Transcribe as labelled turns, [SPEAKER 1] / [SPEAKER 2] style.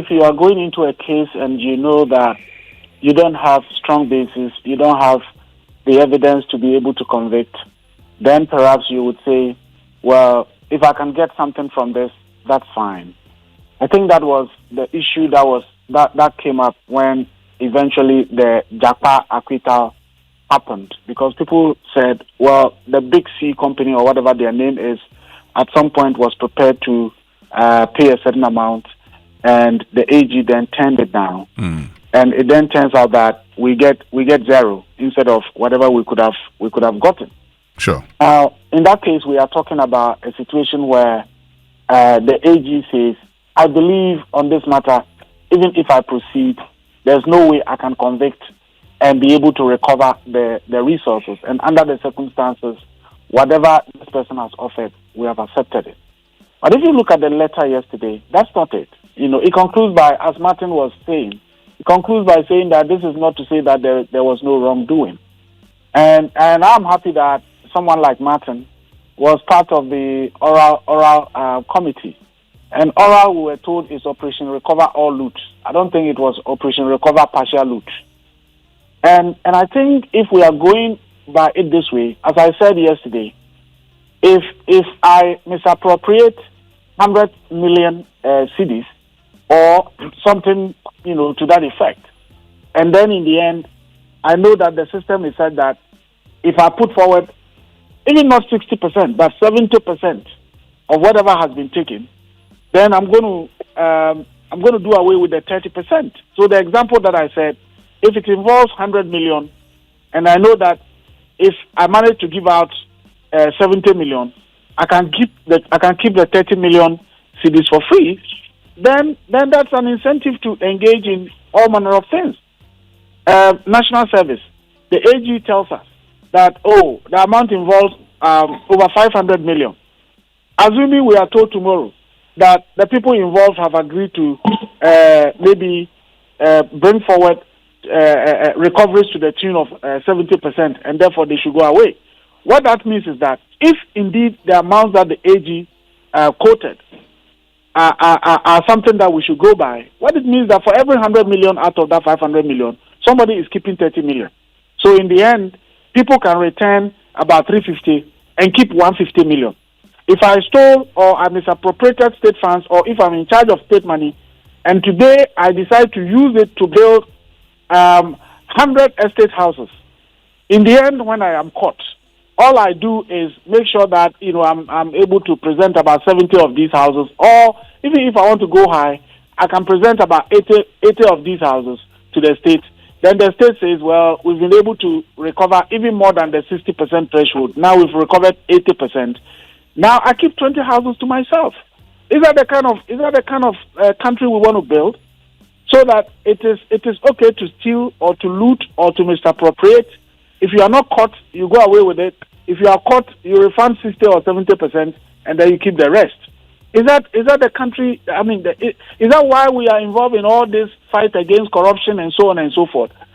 [SPEAKER 1] if you are going into a case and you know that you don't have strong basis, you don't have the evidence to be able to convict, then perhaps you would say, well, if I can get something from this, that's fine. I think that was the issue that came up when eventually the Japa acquittal happened, because people said, well, the Big C company or whatever their name is, at some point was prepared to pay a certain amount, and the AG then turned it down. And it then turns out that we get zero instead of whatever we could have gotten.
[SPEAKER 2] Sure.
[SPEAKER 1] Now, in that case, we are talking about a situation where the AG says, I believe on this matter, even if I proceed, there's no way I can convict and be able to recover the resources. And under the circumstances, whatever this person has offered, we have accepted it. But if you look at the letter yesterday, that's not it. It concludes by, as Martin was saying, it concludes by saying that this is not to say that there was no wrongdoing. And I'm happy that someone like Martin was part of the oral committee. And oral, we were told, is Operation Recover All Loot. I don't think it was Operation Recover Partial Loot. And I think if we are going by it this way, as I said yesterday, if I misappropriate 100 million cedis or something, to that effect, and then in the end, I know that the system is said that if I put forward even not 60%, but 70% of whatever has been taken, then I'm going to do away with the 30%. So the example that I said, if it involves 100 million, and I know that if I manage to give out 70 million, I can keep the 30 million CDs for free. Then that's an incentive to engage in all manner of things. National service, the AG tells us that the amount involves over 500 million. Assuming we are told tomorrow that the people involved have agreed to maybe bring forward recoveries to the tune of 70%, and therefore they should go away. What that means is that if indeed the amounts that the AG quoted are something that we should go by, what it means that for every 100 million out of that 500 million, somebody is keeping 30 million. So in the end, people can return about 350 and keep 150 million. If I stole or I misappropriated state funds, or if I'm in charge of state money, and today I decide to use it to build 100 estate houses, in the end, when I am caught, all I do is make sure that I'm able to present about 70 of these houses, or even if I want to go high, I can present about 80 of these houses to the state. Then the state says, well, we've been able to recover even more than the 60% threshold. Now we've recovered 80%. Now I keep 20 houses to myself. Is that the kind of country we want to build? So that it is okay to steal or to loot or to misappropriate. If you are not caught, you go away with it. If you are caught, you refund 60 or 70%, and then you keep the rest. Is that the country? I mean, is that why we are involved in all this fight against corruption and so on and so forth?